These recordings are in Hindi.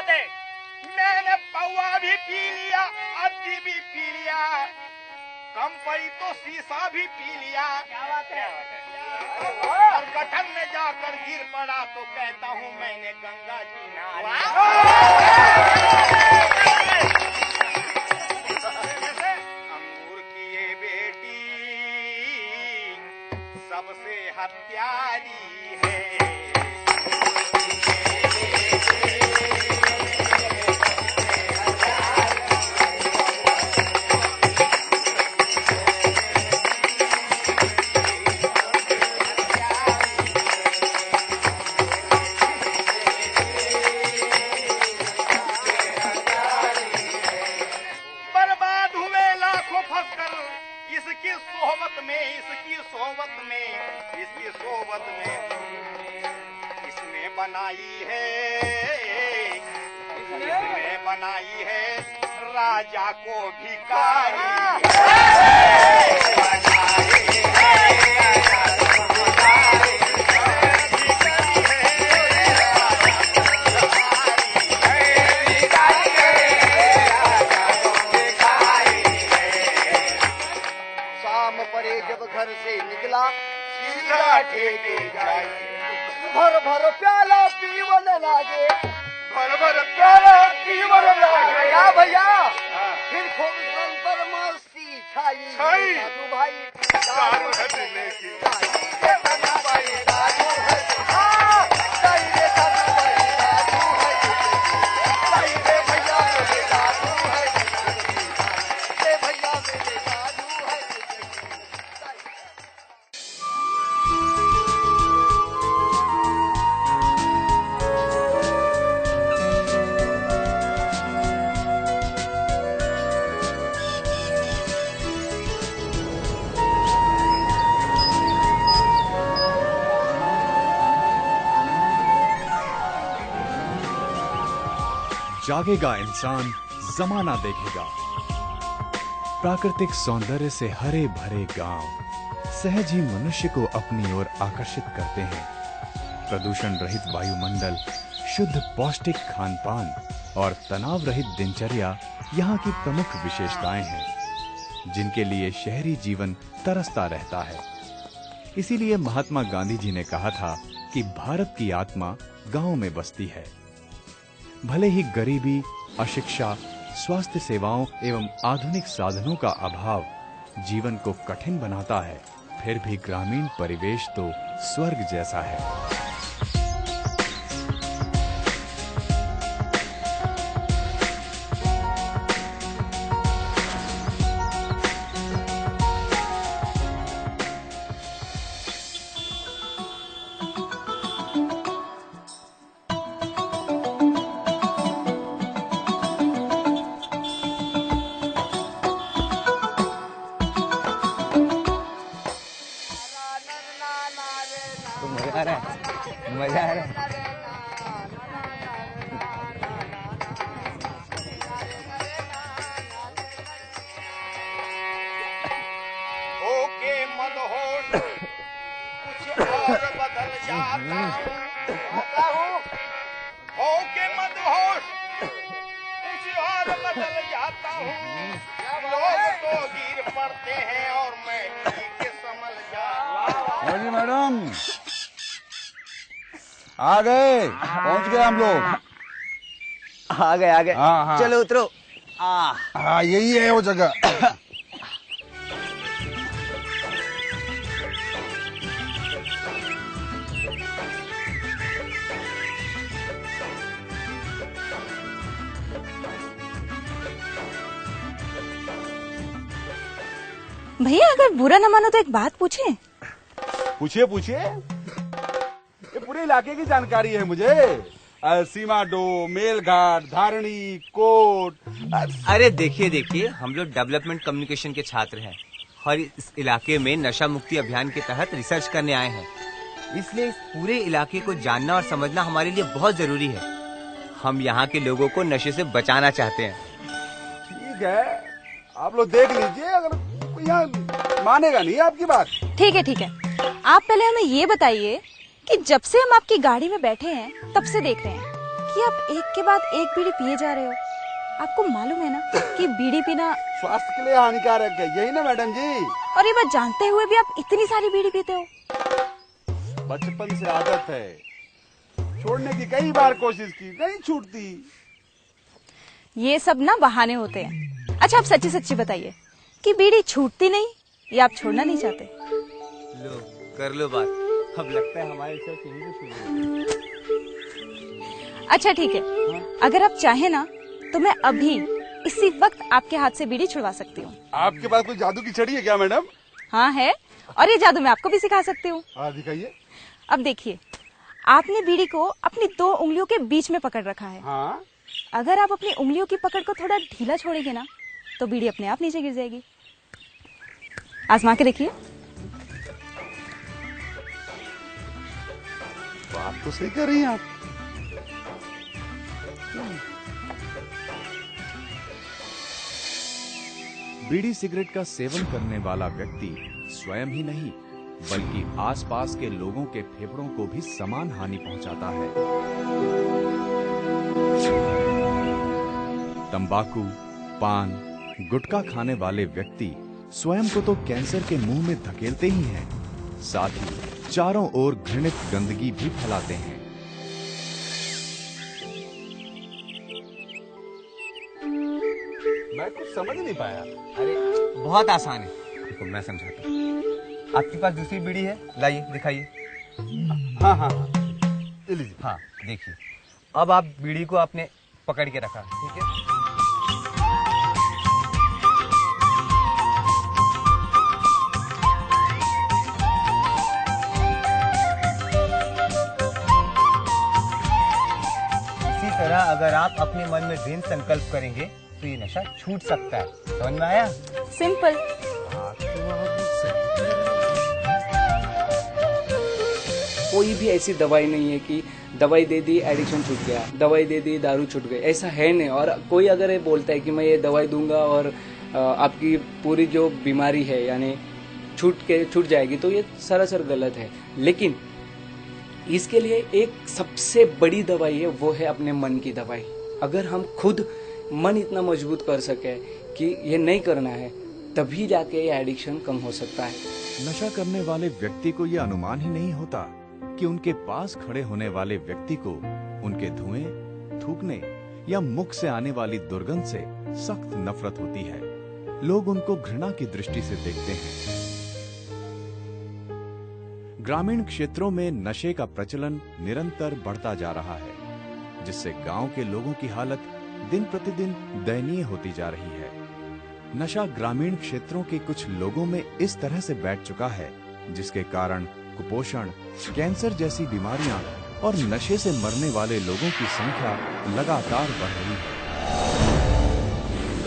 बात है? मैंने पौआ भी पी लिया, अद्दी भी पी लिया, कम पड़ी तो शीशा भी पी लिया। क्या बात है? और गटर में जाकर गिर पड़ा तो कहता हूँ मैंने गंगा जी नहा अंगूर की ये बेटी सबसे हत्यारी है। इसकी सोबत में इसने बनाई है राजा को भिखारी। शाम परे जब घर से निकला सीधा ठेके जाए, भर भर प्याला पीवन लागे, भर भर प्याला पीवन लागे। क्या भैया फिर खूब सन पर मस्ती छाई। दादू भाई दारू है पीने की, दादू भाई दादू है, सही रे दादू भाई दादू है, सही रे भैया मेरे दादू है, रे भैया मेरे दादू है। जागेगा इंसान, जमाना देखेगा। प्राकृतिक सौंदर्य से हरे भरे गांव सहज ही मनुष्य को अपनी ओर आकर्षित करते हैं। प्रदूषण रहित वायुमंडल, शुद्ध पौष्टिक खानपान और तनाव रहित दिनचर्या यहाँ की प्रमुख विशेषताएं हैं, जिनके लिए शहरी जीवन तरसता रहता है। इसीलिए महात्मा गांधी जी ने कहा था कि भारत की आत्मा गांव में बसती है। भले ही गरीबी, अशिक्षा, स्वास्थ्य सेवाओं एवं आधुनिक साधनों का अभाव जीवन को कठिन बनाता है, फिर भी ग्रामीण परिवेश तो स्वर्ग जैसा है। मजा आ रहा है। ओके मदहोश कुछ और बदल जाता हूँ। ओके मदहोश कुछ और बदल जाता हूँ। लोग तो गिर पड़ते हैं और मैं ठीक संभल जाता हूँ। मैडम आ गए, पहुंच गए हम लोग। आ गए। हाँ। चलो उतरो। हाँ यही है वो जगह। भैया अगर बुरा न मानो तो एक बात पूछे? पूछिए। ये पूरे इलाके की जानकारी है मुझे। सीमा डो, मेलघाट, धारणी, कोट। अरे देखिए हम लोग डेवलपमेंट कम्युनिकेशन के छात्र हैं और इस इलाके में नशा मुक्ति अभियान के तहत रिसर्च करने आए हैं। इसलिए इस पूरे इलाके को जानना और समझना हमारे लिए बहुत जरूरी है। हम यहाँ के लोगों को नशे से बचाना चाहते हैं। ठीक है, आप लोग देख लीजिए, अगर कोई यहाँ मानेगा नहीं आपकी बात। ठीक है। आप पहले हमें ये बताइए कि जब से हम आपकी गाड़ी में बैठे हैं तब से देख रहे हैं कि आप एक के बाद एक बीड़ी पिए जा रहे हो। आपको मालूम है ना कि बीड़ी पीना स्वास्थ्य के लिए हानिकारक है, यही ना मैडम जी? और ये बात जानते हुए भी आप इतनी सारी बीड़ी पीते हो। बचपन से आदत है, छोड़ने की कई बार कोशिश की, नहीं छूटती। ये सब ना बहाने होते हैं। अच्छा आप सच्ची सच्ची बताइए कि बीड़ी छूटती नहीं या आप छोड़ना नहीं चाहते? लो कर लो बात, अब लगता है हमारे साथ यही से शुरू होगी। अच्छा ठीक है, अगर आप चाहे ना तो मैं अभी इसी वक्त आपके हाथ से बीड़ी छुड़वा सकती हूँ। आपके पास कोई जादू की छड़ी है क्या मैडम? हाँ है, और ये जादू मैं आपको भी सिखा सकती हूँ। हाँ दिखाइए। अब देखिए, आपने बीड़ी को अपनी 2 उंगलियों के बीच में पकड़ रखा है। हाँ। अगर आप अपनी उंगलियों की पकड़ को थोड़ा ढीला छोड़ेंगे ना तो बीड़ी अपने आप नीचे गिर जाएगी। आजमा के देखिए। बात तो सही कर रही हैं आप। बीड़ी सिगरेट का सेवन करने वाला व्यक्ति स्वयं ही नहीं बल्कि आसपास के लोगों के फेफड़ों को भी समान हानि पहुंचाता है। तंबाकू, पान, गुटखा खाने वाले व्यक्ति स्वयं को तो कैंसर के मुंह में धकेलते ही हैं, साथ ही चारों ओर घृणित गंदगी भी फैलाते हैं। मैं कुछ समझ नहीं पाया। अरे बहुत आसान है, देखो मैं समझाता हूँ। आपके पास दूसरी बीड़ी है, लाइए दिखाइए। हाँ हाँ हाँ, ये लीजिए। हाँ देखिए, अब आप बीड़ी को आपने पकड़ के रखा, ठीक है? इसी तरह अगर आप अपने मन में दृढ़ संकल्प करेंगे तो ये नशा छूट सकता है। समझ में आया? सिंपल। कोई भी ऐसी दवाई नहीं है कि दवाई दे दी एडिक्शन छूट गया, दवाई दे दी दारू छूट गई, ऐसा है नहीं। और कोई अगर ये बोलता है कि मैं ये दवाई दूंगा और आपकी पूरी जो बीमारी है यानी छूट जाएगी, तो ये सरासर गलत है। लेकिन इसके लिए एक सबसे बड़ी दवाई है, वो है अपने मन की दवाई। अगर हम खुद मन इतना मजबूत कर सके कि ये नहीं करना है, तभी जाके ये एडिक्शन कम हो सकता है। नशा करने वाले व्यक्ति को यह अनुमान ही नहीं होता कि उनके पास खड़े होने वाले व्यक्ति को उनके धुएं, थूकने या मुख से आने वाली दुर्गंध से सख्त नफरत होती है। लोग उनको घृणा की दृष्टि से देखते हैं। ग्रामीण क्षेत्रों में नशे का प्रचलन निरंतर बढ़ता जा रहा है, जिससे गांव के लोगों की हालत दिन प्रतिदिन दयनीय होती जा रही है। नशा ग्रामीण क्षेत्रों के कुछ लोगों में इस तरह से बैठ चुका है, जिसके कारण कुपोषण, कैंसर जैसी बीमारियां और नशे से मरने वाले लोगों की संख्या लगातार बढ़ रही है।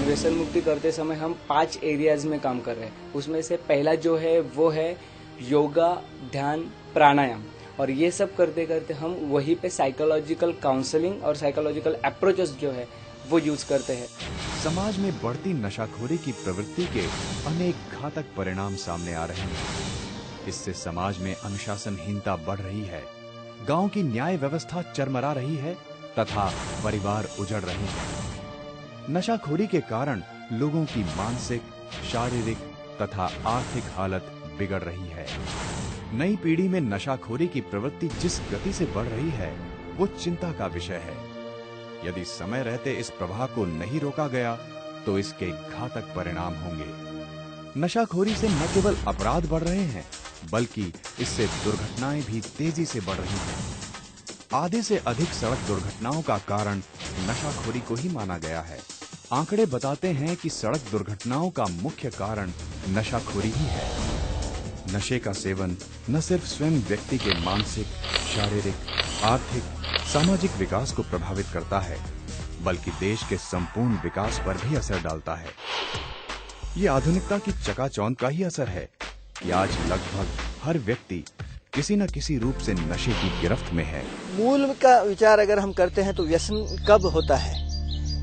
व्यसन मुक्ति करते समय हम 5 एरियाज में काम कर रहे हैं। उसमें से पहला जो है वो है योगा, ध्यान, प्राणायाम। और ये सब करते करते हम वहीं पे साइकोलॉजिकल काउंसलिंग और साइकोलॉजिकल अप्रोचेस जो है वो यूज करते हैं। समाज में बढ़ती नशाखोरी की प्रवृत्ति के अनेक घातक परिणाम सामने आ रहे हैं। इससे समाज में अनुशासनहीनता बढ़ रही है, गांव की न्याय व्यवस्था चरमरा रही है तथा परिवार उजड़ रहे हैं। नशाखोरी के कारण लोगों की मानसिक, शारीरिक तथा आर्थिक हालत बिगड़ रही है। नई पीढ़ी में नशाखोरी की प्रवृत्ति जिस गति से बढ़ रही है, वो चिंता का विषय है। यदि समय रहते इस प्रवाह को नहीं रोका गया तो इसके घातक परिणाम होंगे। नशाखोरी से न केवल अपराध बढ़ रहे हैं, बल्कि इससे दुर्घटनाएं भी तेजी से बढ़ रही हैं। आधे से अधिक सड़क दुर्घटनाओं का कारण नशाखोरी को ही माना गया है। आंकड़े बताते हैं कि सड़क दुर्घटनाओं का मुख्य कारण नशाखोरी ही है। नशे का सेवन न सिर्फ स्वयं व्यक्ति के मानसिक, शारीरिक, आर्थिक, सामाजिक विकास को प्रभावित करता है, बल्कि देश के संपूर्ण विकास पर भी असर डालता है। ये आधुनिकता की चकाचौंध का ही असर है कि आज लगभग हर व्यक्ति किसी न किसी रूप से नशे की गिरफ्त में है। मूल का विचार अगर हम करते हैं तो व्यसन कब होता है?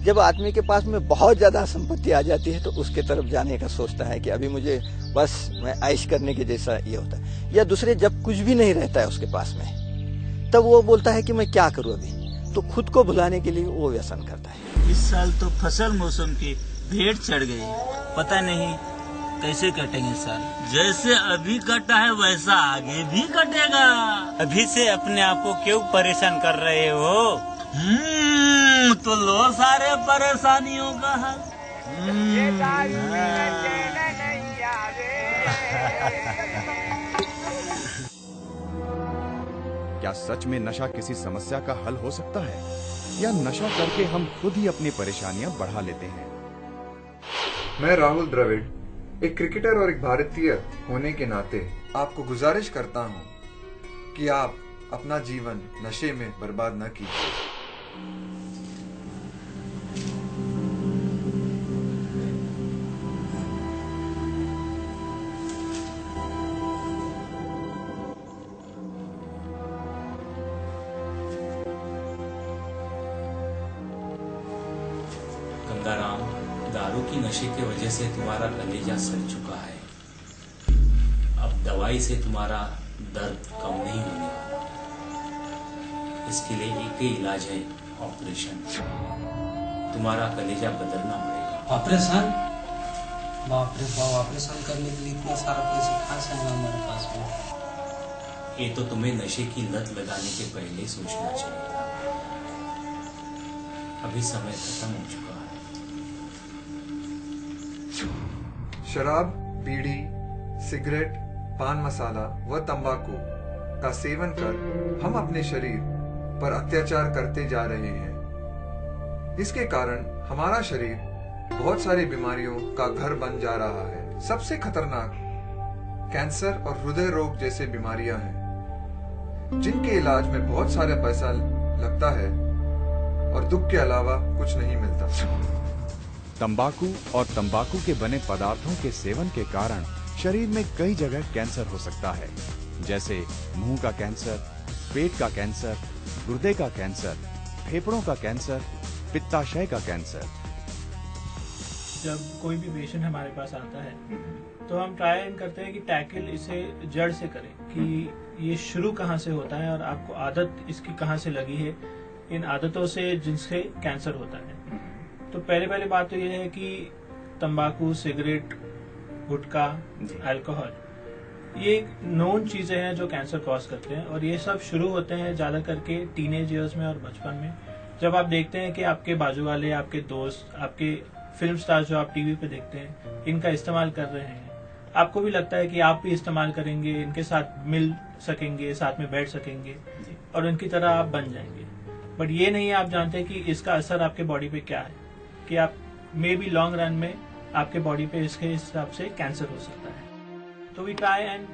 जब आदमी के पास में बहुत ज्यादा संपत्ति आ जाती है तो उसके तरफ जाने का सोचता है कि अभी मुझे बस मैं ऐश करने के जैसा ये होता है। या दूसरे जब कुछ भी नहीं रहता है उसके पास में, तब वो बोलता है कि मैं क्या करूं अभी। तो खुद को भुलाने के लिए वो व्यसन करता है। इस साल तो फसल मौसम की भेंट चढ़ गई, पता नहीं कैसे कटेंगे साल। जैसे अभी कटा है वैसा आगे भी कटेगा। अभी से अपने आप को क्यों परेशान कर रहे हो? तो लो सारे परेशानियों का हल। क्या सच में नशा किसी समस्या का हल हो सकता है, या नशा करके हम खुद ही अपनी परेशानियां बढ़ा लेते हैं? मैं राहुल द्रविड़, एक क्रिकेटर और एक भारतीय होने के नाते आपको गुजारिश करता हूं कि आप अपना जीवन नशे में बर्बाद न कीजिए। गंगाराम, दारू की नशे की वजह से तुम्हारा कलेजा सड़ चुका है। अब दवाई से तुम्हारा दर्द कम नहीं होने वाला। इसके लिए एक ही इलाज है, ऑपरेशन। तुम्हारा कलेजा बदलना पड़ेगा। ऑपरेशन? बाप रे बाप, ऑपरेशन करने के लिए इतना सारा पैसा कहाँ से आएगा हमारे पास में? ये तो तुम्हें नशे की लत लगाने के पहले सोचना चाहिए था। अभी समय खत्म हो चुका है। शराब, बीड़ी, सिगरेट, पान मसाला व तंबाकू का सेवन कर हम अपने शरीर पर अत्याचार करते जा रहे हैं। इसके कारण हमारा शरीर बहुत सारी बीमारियों का घर बन जा रहा है। सबसे खतरनाक कैंसर और हृदय रोग जैसे बीमारियां हैं, जिनके इलाज में बहुत सारा पैसा लगता है और दुख के अलावा कुछ नहीं मिलता। तंबाकू और तंबाकू के बने पदार्थों के सेवन के कारण शरीर में कई जगह कैंसर हो सकता है, जैसे मुंह का कैंसर, पेट का कैंसर, गुर्दे का कैंसर, फेफड़ों का कैंसर, पित्ताशय का कैंसर। जब कोई भी पेशेंट हमारे पास आता है तो हम ट्राई करते हैं कि टैकल इसे जड़ से करें, कि ये शुरू कहाँ से होता है और आपको आदत इसकी कहाँ से लगी है, इन आदतों से जिनसे कैंसर होता है। तो पहले बात तो ये है कि तंबाकू, सिगरेट, गुटखा, अल्कोहल, ये नोन चीजें हैं जो कैंसर कॉज करते हैं। और ये सब शुरू होते हैं ज्यादा करके टीनेज ईयर्स में और बचपन में, जब आप देखते हैं कि आपके बाजू वाले, आपके दोस्त, आपके फिल्म स्टार जो आप टीवी पे देखते हैं, इनका इस्तेमाल कर रहे हैं। आपको भी लगता है कि आप भी इस्तेमाल करेंगे, इनके साथ मिल सकेंगे, साथ में बैठ सकेंगे और इनकी तरह आप बन जाएंगे। बट ये नहीं आप जानते कि इसका असर आपके बॉडी पे क्या है, कि आप मे बी लॉन्ग रन में आपके बॉडी पे इसके हिसाब से कैंसर हो सकता है। तो वी ट्राई एंड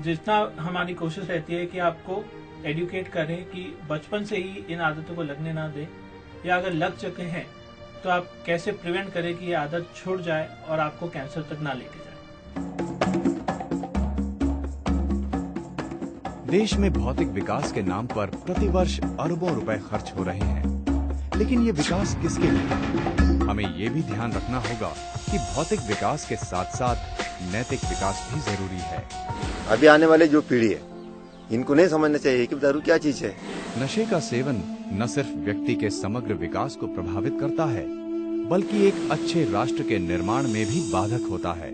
जितना हमारी कोशिश रहती है कि आपको एडुकेट करें कि बचपन से ही इन आदतों को लगने ना दें, या अगर लग चुके हैं तो आप कैसे प्रिवेंट करें कि ये आदत छूट जाए और आपको कैंसर तक ना लेके जाए। देश में भौतिक विकास के नाम पर प्रतिवर्ष अरबों रुपए खर्च हो रहे हैं, लेकिन ये विकास किसके लिए? हमें ये भी ध्यान रखना होगा कि भौतिक विकास के साथ साथ नैतिक विकास भी जरूरी है। अभी आने वाले जो पीढ़ी है, इनको नहीं समझना चाहिए कि दारू क्या चीज है। नशे का सेवन न सिर्फ व्यक्ति के समग्र विकास को प्रभावित करता है, बल्कि एक अच्छे राष्ट्र के निर्माण में भी बाधक होता है।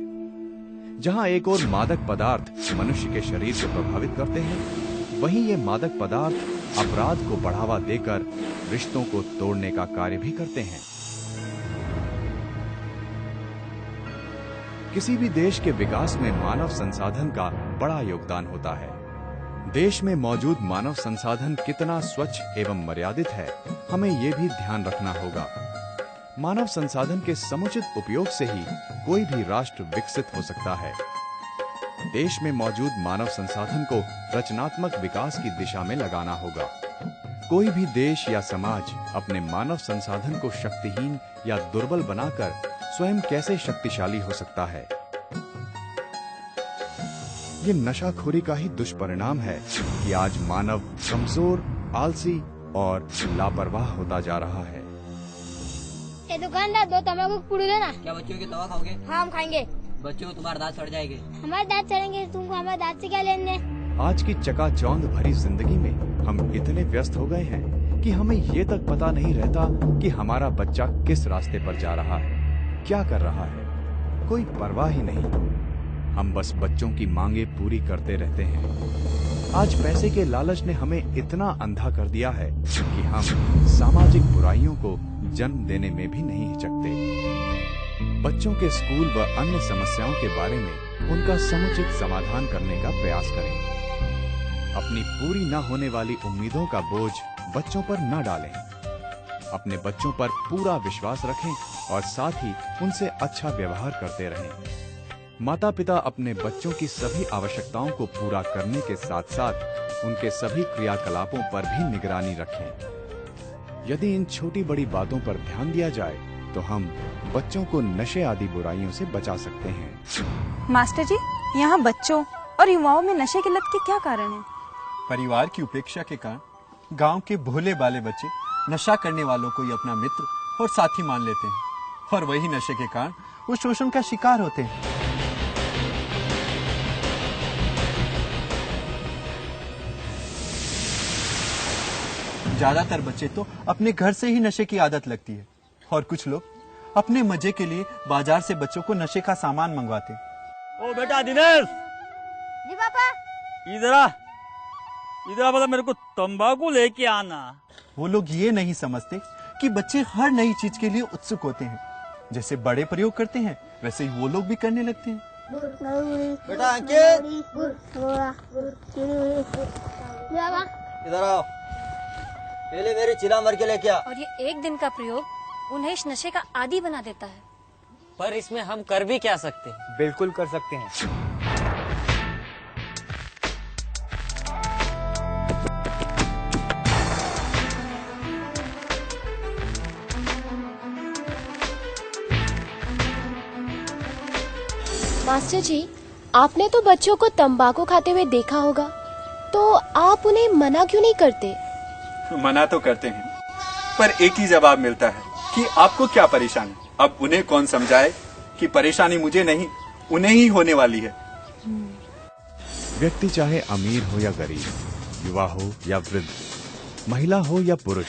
जहां एक और मादक पदार्थ मनुष्य के शरीर को प्रभावित करते हैं, वहीं ये मादक पदार्थ अपराध को बढ़ावा देकर रिश्तों को तोड़ने का कार्य भी करते हैं। किसी भी देश के विकास में मानव संसाधन का बड़ा योगदान होता है। देश में मौजूद मानव संसाधन कितना स्वच्छ एवं मर्यादित है, हमें ये भी ध्यान रखना होगा। मानव संसाधन के समुचित उपयोग से ही कोई भी राष्ट्र विकसित हो सकता है। देश में मौजूद मानव संसाधन को रचनात्मक विकास की दिशा में लगाना होगा। कोई भी देश या समाज अपने मानव संसाधन को शक्तिहीन या दुर्बल बनाकर स्वयं कैसे शक्तिशाली हो सकता है? ये नशाखोरी का ही दुष्परिणाम है कि आज मानव कमजोर, आलसी और लापरवाह होता जा रहा है। ये दुकानदार, दो तंबाकू पुड़ी देना। क्या बच्चों की दवा खाओगे? हाँ, हम खाएंगे। बच्चों को तुम्हारे दांत सड़ जाएंगे। हमारे दांत सड़ेंगे, तुमको हमारे दांत से क्या लेने? आज की चकाचौंध भरी जिंदगी में हम इतने व्यस्त हो गए हैं कि हमें ये तक पता नहीं रहता कि हमारा बच्चा किस रास्ते पर जा रहा है, क्या कर रहा है। कोई परवाह ही नहीं। हम बस बच्चों की मांगे पूरी करते रहते हैं। आज पैसे के लालच ने हमें इतना अंधा कर दिया है कि हम सामाजिक बुराइयों को जन्म देने में भी नहीं हिचकते। बच्चों के स्कूल व अन्य समस्याओं के बारे में उनका समुचित समाधान करने का प्रयास करें। अपनी पूरी न होने वाली उम्मीदों का बोझ बच्चों पर न डालें। अपने बच्चों पर पूरा विश्वास रखें और साथ ही उनसे अच्छा व्यवहार करते रहें। माता पिता अपने बच्चों की सभी आवश्यकताओं को पूरा करने के साथ साथ उनके सभी क्रियाकलापों पर भी निगरानी रखें। यदि इन छोटी बड़ी बातों पर ध्यान दिया जाए तो हम बच्चों को नशे आदि बुराइयों से बचा सकते हैं। मास्टर जी, यहाँ बच्चों और युवाओं में नशे की लत के क्या कारण है? परिवार की उपेक्षा के कारण गांव के भोले भाले बच्चे नशा करने वालों को ही अपना मित्र और साथी मान लेते हैं और वही नशे के कारण वो शोषण का शिकार होते हैं। ज्यादातर बच्चे तो अपने घर से ही नशे की आदत लगती है और कुछ लोग अपने मजे के लिए बाजार से बच्चों को नशे का सामान मंगवाते। ओ बेटा दिनेश, जी पापा। इधर आ बेटा, मेरे को तंबाकू लेके आना। वो लोग ये नहीं समझते कि बच्चे हर नई चीज के लिए उत्सुक होते हैं। जैसे बड़े प्रयोग करते हैं वैसे ही वो लोग भी करने लगते हैं। बेटा अंकित, इधर आओ, पहले मेरी चिला मर के लेके आ। और ये एक दिन का प्रयोग उन्हें इस नशे का आदी बना देता है। पर इसमें हम कर भी क्या सकते हैं? बिल्कुल कर सकते हैं। मास्टर जी, आपने तो बच्चों को तंबाकू खाते हुए देखा होगा, तो आप उन्हें मना क्यों नहीं करते? मना तो करते हैं, पर एक ही जवाब मिलता है कि आपको क्या परेशानी। अब उन्हें कौन समझाए कि परेशानी मुझे नहीं उन्हें ही होने वाली है। व्यक्ति चाहे अमीर हो या गरीब, युवा हो या वृद्ध, महिला हो या पुरुष,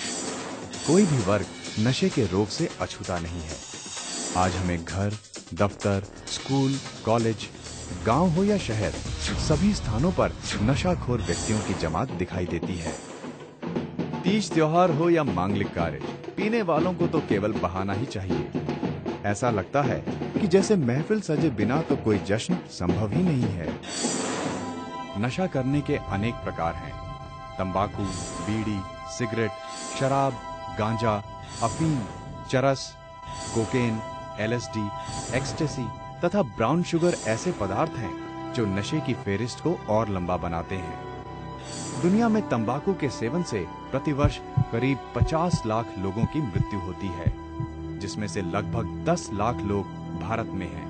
कोई भी वर्ग नशे के रोग से अछूता नहीं है। आज हमें घर, दफ्तर, स्कूल, कॉलेज, गांव हो या शहर, सभी स्थानों पर नशाखोर व्यक्तियों की जमात दिखाई देती है। तीज त्योहार हो या मांगलिक कार्य, पीने वालों को तो केवल बहाना ही चाहिए। ऐसा लगता है कि जैसे महफिल सजे बिना तो कोई जश्न संभव ही नहीं है। नशा करने के अनेक प्रकार हैं। तंबाकू, बीड़ी, सिगरेट, शराब, गांजा, अफीम, चरस, कोकेन, LSD, एक्सटेसी तथा ब्राउन शुगर ऐसे पदार्थ हैं जो नशे की फेरिस्त को और लंबा बनाते हैं। दुनिया में तंबाकू के सेवन से प्रतिवर्ष करीब 50 लाख लोगों की मृत्यु होती है, जिसमें से लगभग 10 लाख लोग भारत में हैं।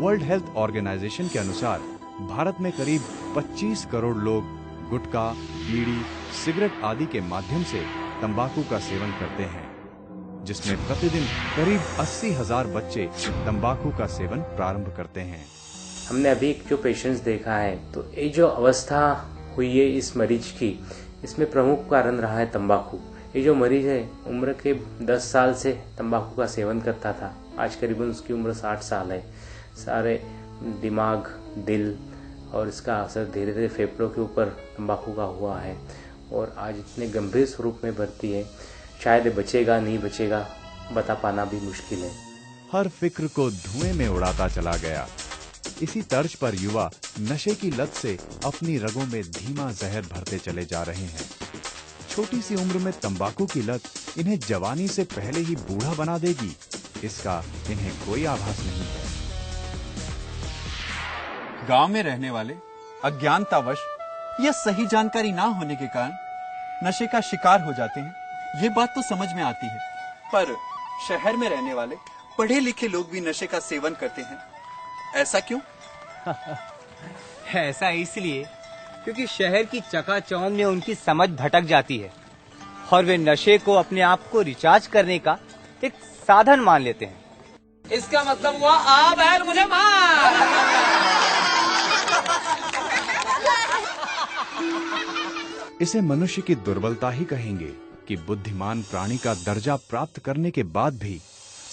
वर्ल्ड हेल्थ ऑर्गेनाइजेशन के अनुसार भारत में करीब 25 करोड़ लोग गुटखा, बीड़ी, सिगरेट आदि के माध्यम से तंबाकू का सेवन करते हैं, जिसमें प्रतिदिन करीब 80,000 बच्चे तंबाकू का सेवन प्रारंभ करते हैं। हमने अभी एक जो पेशेंट्स देखा है, तो ये जो अवस्था हुई है इस मरीज की, इसमें प्रमुख कारण रहा है तंबाकू। ये जो मरीज है उम्र के 10 साल से तंबाकू का सेवन करता था, आज करीबन उसकी उम्र 60 साल है। सारे दिमाग, दिल और इसका असर धीरे धीरे फेफड़ों के ऊपर तंबाकू का हुआ है और आज इतने गंभीर स्वरूप में भर्ती है। शायद बचेगा नहीं बचेगा बता पाना भी मुश्किल है। हर फिक्र को धुएं में उड़ाता चला गया। इसी तर्ज पर युवा नशे की लत से अपनी रगों में धीमा जहर भरते चले जा रहे हैं। छोटी सी उम्र में तंबाकू की लत इन्हें जवानी से पहले ही बूढ़ा बना देगी, इसका इन्हें कोई आभास नहीं है। गांव में रहने वाले अज्ञानतावश या सही जानकारी ना होने के कारण नशे का शिकार हो जाते हैं, ये बात तो समझ में आती है। पर शहर में रहने वाले पढ़े लिखे लोग भी नशे का सेवन करते हैं, ऐसा क्यों? ऐसा इसलिए क्योंकि शहर की चकाचौंध में उनकी समझ भटक जाती है और वे नशे को अपने आप को रिचार्ज करने का एक साधन मान लेते हैं। इसका मतलब हुआ आ बैल मुझे मार। इसे मनुष्य की दुर्बलता ही कहेंगे कि बुद्धिमान प्राणी का दर्जा प्राप्त करने के बाद भी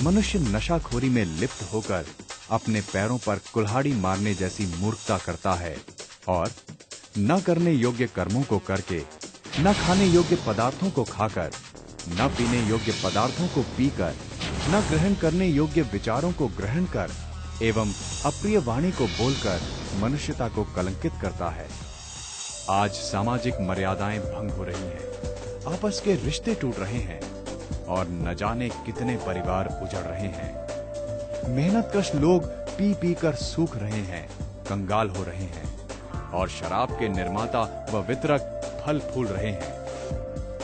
मनुष्य नशाखोरी में लिप्त होकर अपने पैरों पर कुल्हाड़ी मारने जैसी मूर्खता करता है और न करने योग्य कर्मों को करके, न खाने योग्य पदार्थों को खाकर, न पीने योग्य पदार्थों को पीकर, न ग्रहण करने योग्य विचारों को ग्रहण कर एवं अप्रिय वाणी को बोलकर मनुष्यता को कलंकित करता है। आज सामाजिक मर्यादाएं भंग हो रही हैं, आपस के रिश्ते टूट रहे हैं और न जाने कितने परिवार उजड़ रहे हैं। मेहनतकश लोग पी पी कर सूख रहे हैं, कंगाल हो रहे हैं और शराब के निर्माता व वितरक फल फूल रहे हैं।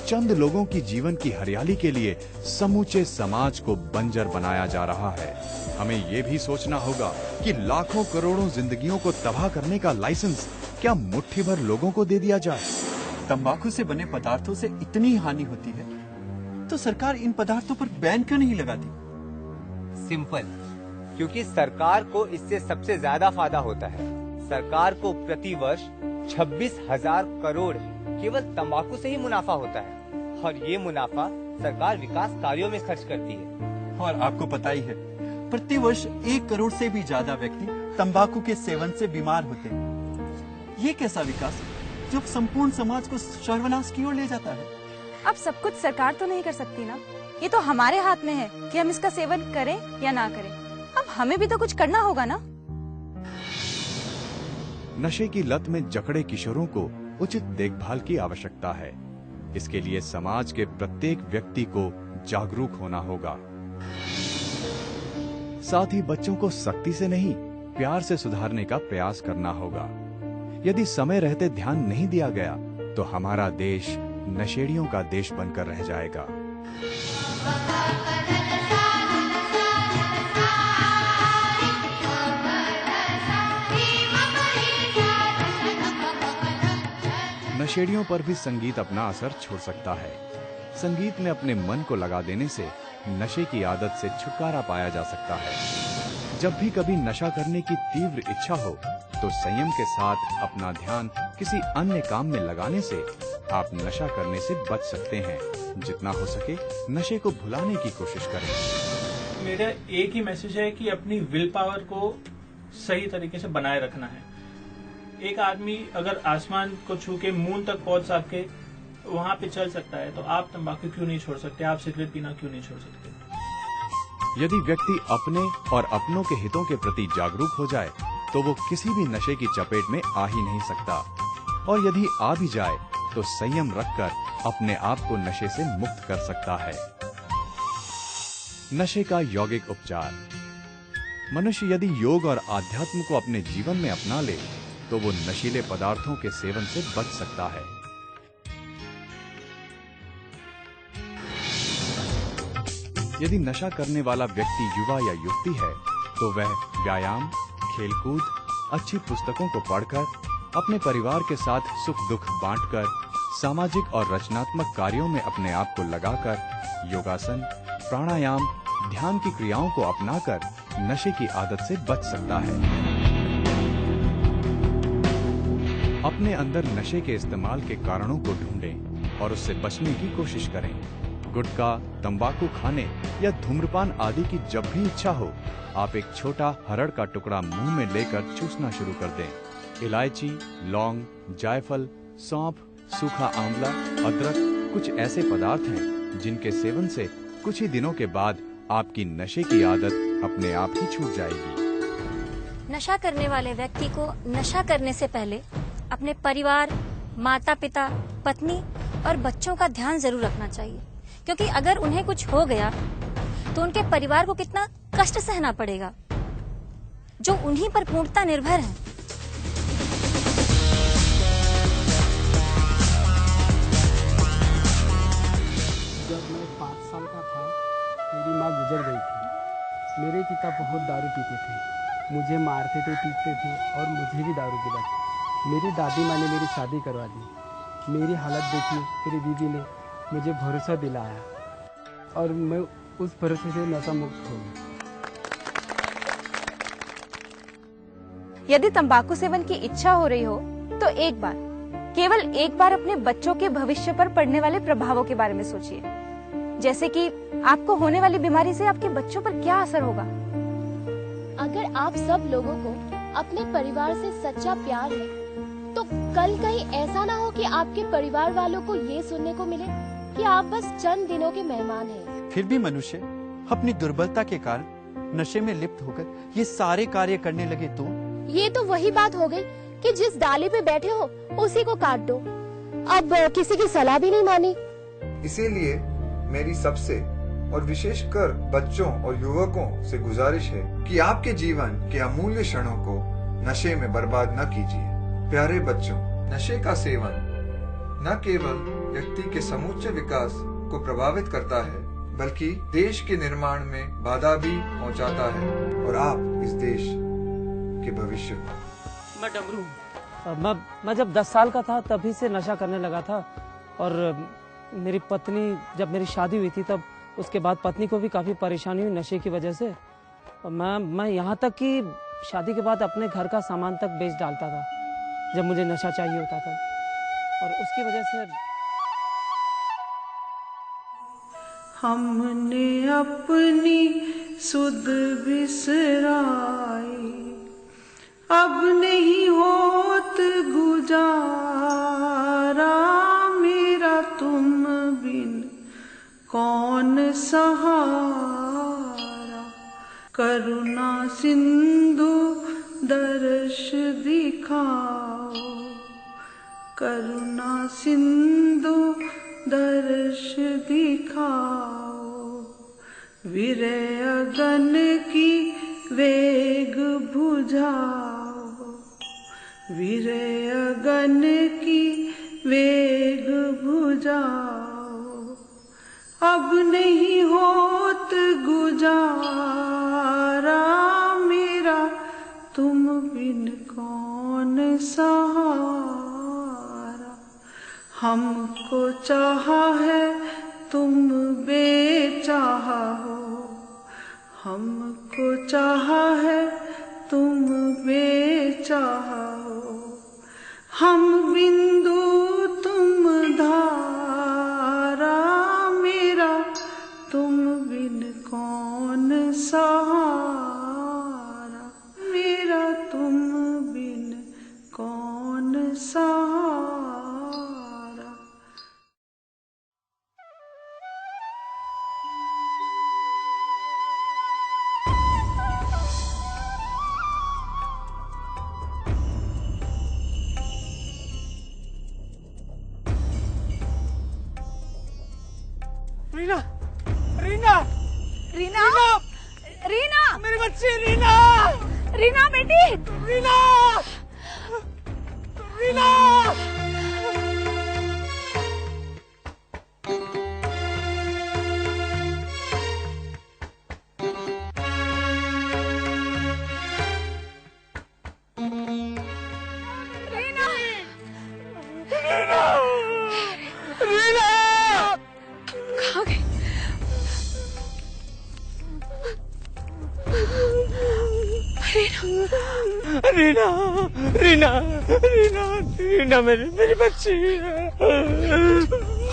चंद लोगों की जीवन की हरियाली के लिए समूचे समाज को बंजर बनाया जा रहा है। हमें ये भी सोचना होगा कि लाखों करोड़ों जिंदगियों को तबाह करने का लाइसेंस क्या मुट्ठी भर लोगों को दे दिया जाए? तंबाकू से बने पदार्थों से इतनी हानि होती है तो सरकार इन पदार्थों पर बैन क्यों नहीं लगाती? सिंपल, क्योंकि सरकार को इससे सबसे ज्यादा फायदा होता है। सरकार को प्रति वर्ष 26,000 करोड़ केवल तंबाकू से ही मुनाफा होता है और ये मुनाफा सरकार विकास कार्यों में खर्च करती है। और आपको पता ही है, प्रति वर्ष 1 करोड़ से भी ज्यादा व्यक्ति तंबाकू के सेवन से बीमार होते हैं। ये कैसा विकास जो संपूर्ण समाज को सर्वनाश की ओर ले जाता है? अब सब कुछ सरकार तो नहीं कर सकती ना, ये तो हमारे हाथ में है कि हम इसका सेवन करें या ना करें। अब हमें भी तो कुछ करना होगा ना। नशे की लत में जकड़े किशोरों को उचित देखभाल की आवश्यकता है। इसके लिए समाज के प्रत्येक व्यक्ति को जागरूक होना होगा। साथ ही बच्चों को सख्ती से नहीं, प्यार से सुधारने का प्रयास करना होगा। यदि समय रहते ध्यान नहीं दिया गया तो हमारा देश नशेड़ियों का देश बनकर रह जाएगा। नशेड़ियों पर भी संगीत अपना असर छोड़ सकता है। संगीत में अपने मन को लगा देने से नशे की आदत से छुटकारा पाया जा सकता है। जब भी कभी नशा करने की तीव्र इच्छा हो तो संयम के साथ अपना ध्यान किसी अन्य काम में लगाने से आप नशा करने से बच सकते हैं। जितना हो सके नशे को भुलाने की कोशिश करें। मेरा एक ही मैसेज है कि अपनी विल पावर को सही तरीके से बनाए रखना है। एक आदमी अगर आसमान को छू के मून तक पहुंच सके, वहां पे चल सकता है, तो आप तंबाकू क्यों नहीं छोड़ सकते? आप सिगरेट पीना क्यों नहीं छोड़ सकते? यदि व्यक्ति अपने और अपनों के हितों के प्रति जागरूक हो जाए तो वो किसी भी नशे की चपेट में आ ही नहीं सकता, और यदि आ भी जाए तो संयम रखकर अपने आप को नशे से मुक्त कर सकता है। नशे का यौगिक उपचार। मनुष्य यदि योग और आध्यात्म को अपने जीवन में अपना ले तो वो नशीले पदार्थों के सेवन से बच सकता है। यदि नशा करने वाला व्यक्ति युवा या युवती है तो वह व्यायाम, खेलकूद, अच्छी पुस्तकों को पढ़कर, अपने परिवार के साथ सुख दुख बांटकर, सामाजिक और रचनात्मक कार्यों में अपने आप को लगाकर, योगासन, प्राणायाम, ध्यान की क्रियाओं को अपनाकर नशे की आदत से बच सकता है। अपने अंदर नशे के इस्तेमाल के कारणों को ढूंढें और उससे बचने की कोशिश करें। गुटखा, तंबाकू खाने या धूम्रपान आदि की जब भी इच्छा हो, आप एक छोटा हरड़ का टुकड़ा मुंह में लेकर चूसना शुरू कर दें। इलायची, लौंग, जायफल, सौंफ, सूखा आंवला, अदरक कुछ ऐसे पदार्थ हैं जिनके सेवन से कुछ ही दिनों के बाद आपकी नशे की आदत अपने आप ही छूट जाएगी। नशा करने वाले व्यक्ति को नशा करने से पहले अपने परिवार, माता पिता, पत्नी और बच्चों का ध्यान जरूर रखना चाहिए, क्योंकि अगर उन्हें कुछ हो गया तो उनके परिवार को कितना कष्ट सहना पड़ेगा, जो उन्हीं पर पूर्णतः निर्भर है। जब मैं 5 साल का था, मेरी माँ गुजर गई थी। मेरे पिता बहुत दारू पीते थे, मुझे मारते थे, पीटते थे और मुझे भी दारू की लत। मेरी दादी माँ ने मेरी शादी करवा दी। मेरी हालत देखी मेरी दीदी ने मुझे भरोसा दिलाया और मैं उस भरोसे से नशा मुक्त हो गया। यदि तंबाकू सेवन की इच्छा हो रही हो तो एक बार केवल एक बार अपने बच्चों के भविष्य पर पड़ने वाले प्रभावों के बारे में सोचिए, जैसे कि आपको होने वाली बीमारी से आपके बच्चों पर क्या असर होगा। अगर आप सब लोगों को अपने परिवार से सच्चा प्यार है, तो कल कहीं ऐसा ना हो कि आपके परिवार वालों को ये सुनने को मिले कि आप बस चंद दिनों के मेहमान हैं। फिर भी मनुष्य अपनी दुर्बलता के कारण नशे में लिप्त होकर ये सारे कार्य करने लगे तो ये तो वही बात हो गई कि जिस डाली पे बैठे हो उसी को काट दो। अब किसी की सलाह भी नहीं मानी। इसीलिए मेरी सबसे और विशेषकर बच्चों और युवकों से गुजारिश है कि आपके जीवन के अमूल्य क्षणों को नशे में बर्बाद न कीजिए। प्यारे बच्चों, नशे का सेवन न केवल व्यक्ति के समूचे विकास को प्रभावित करता है, बल्कि देश के निर्माण में बाधा भी पहुंचाता है और आप इस देश के भविष्य हो। मैं डमरू, मैं जब 10 साल का था तभी से नशा करने लगा था, और मेरी पत्नी, जब मेरी शादी हुई थी तब उसके बाद पत्नी को भी काफी परेशानी हुई नशे की वजह से। और मैं यहाँ तक कि शादी के बाद अपने घर का सामान तक बेच डालता था जब मुझे नशा चाहिए होता था, और उसकी वजह से हमने अपनी सुध बिसराई, अब नहीं होत गुजारा मेरा तुम बिन कौन सहारा। करुणा सिंधु दर्श दिखाओ, करुणा सिंधु दर्श दिखाओ। विरह अगन की वेग बुझाओ, विरह अगन की वेग बुझाओ। अब नहीं होत गुजारा मेरा तुम बिन कौन सहारा। हमको चाहा है तुम बेचाहा हो, हमको चाहा है तुम बेचाहा हो। हम बिंदु तुम धारा मेरा तुम बिन कौन सहारा, मेरा तुम बिन कौन सहारा। रीना, रीना, रीना, रीना, मेरी बच्ची रीना, रीना बेटी, रीना, रीना। रीना, रीना, रीना, रीना, मेरी बच्ची,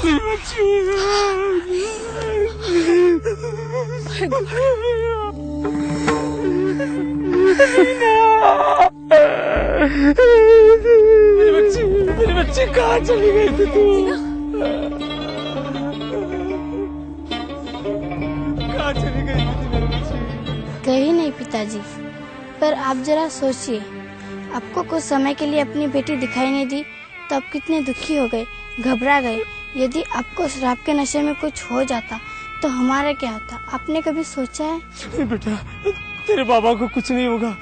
मेरी बच्ची। मेरी बच्ची कहाँ चली गई थी तू? कहाँ चली गई थी मेरी बच्ची? कहीं नहीं पिताजी, पर आप जरा सोचिए, आपको कुछ समय के लिए अपनी बेटी दिखाई नहीं दी तो आप कितने दुखी हो गए, घबरा गए। यदि आपको शराब के नशे में कुछ हो जाता तो हमारा क्या होता, आपने कभी सोचा है? नहीं बेटा, तेरे बाबा को कुछ नहीं होगा।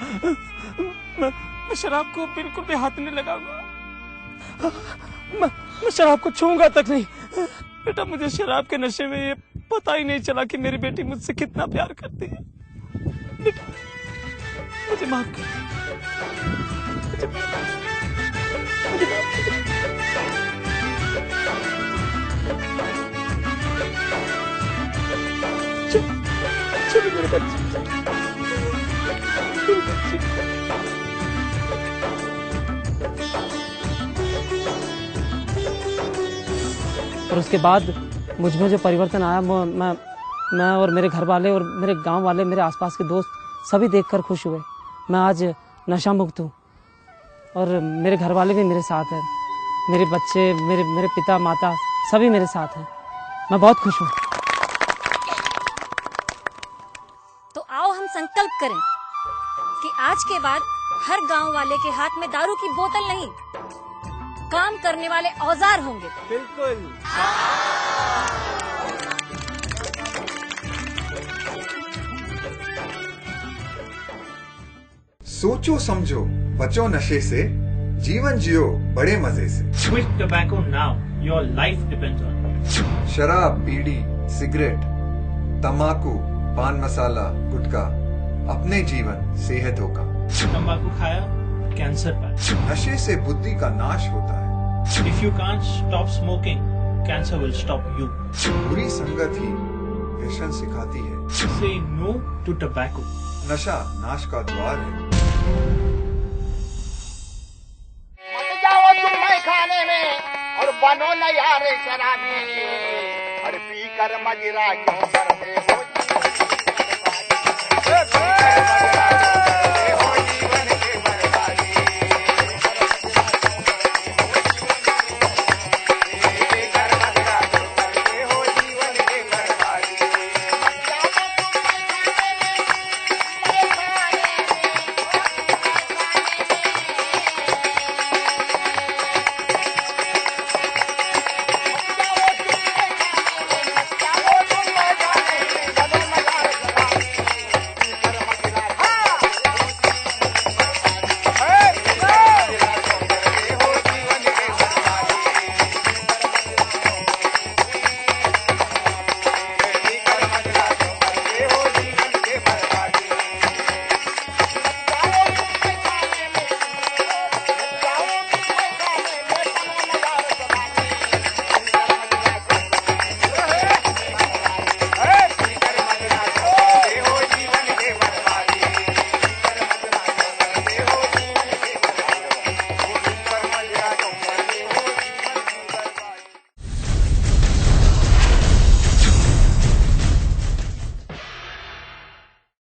मैं शराब को बिल्कुल भी हाथ नहीं लगाऊंगा। मैं शराब को छूंगा तक नहीं। बेटा, मुझे शराब के नशे में ये पता ही नहीं चला कि मेरी बेटी मुझसे कितना प्यार करती है। बेटा, मुझे माफ कर। चलो मेरे बच्चे, मेरे बच्चे। और उसके बाद मुझ में जो परिवर्तन आया मैं और मेरे घर वाले और मेरे गांव वाले, मेरे आसपास के दोस्त सभी देखकर खुश हुए। मैं आज नशा मुक्त हूँ और मेरे घर वाले भी मेरे साथ हैं, मेरे बच्चे, मेरे पिता माता सभी मेरे साथ हैं। मैं बहुत खुश हूँ। तो आओ हम संकल्प करें कि आज के बाद हर गांव वाले के हाथ में दारू की बोतल नहीं, काम करने वाले औजार होंगे। बिल्कुल। सोचो समझो, बचो नशे से, जीवन जियो बड़े मजे से। Quit tobacco now. Your life depends on it. शराब, बीड़ी, सिगरेट, तंबाकू, पान मसाला, गुटखा, अपने जीवन सेहत होगा। तंबाकू खाया, कैंसर पाया। नशे से बुद्धि का नाश होता है। If you can't stop smoking, cancer will stop you. बुरी संगत ही व्यसन सिखाती है। Say no to tobacco. नशा नाश का द्वार है। मत जाओ तुम मैं खाने में और बनो न यार शराबी, अरे पी कर मजरा क्यों करते हो जी?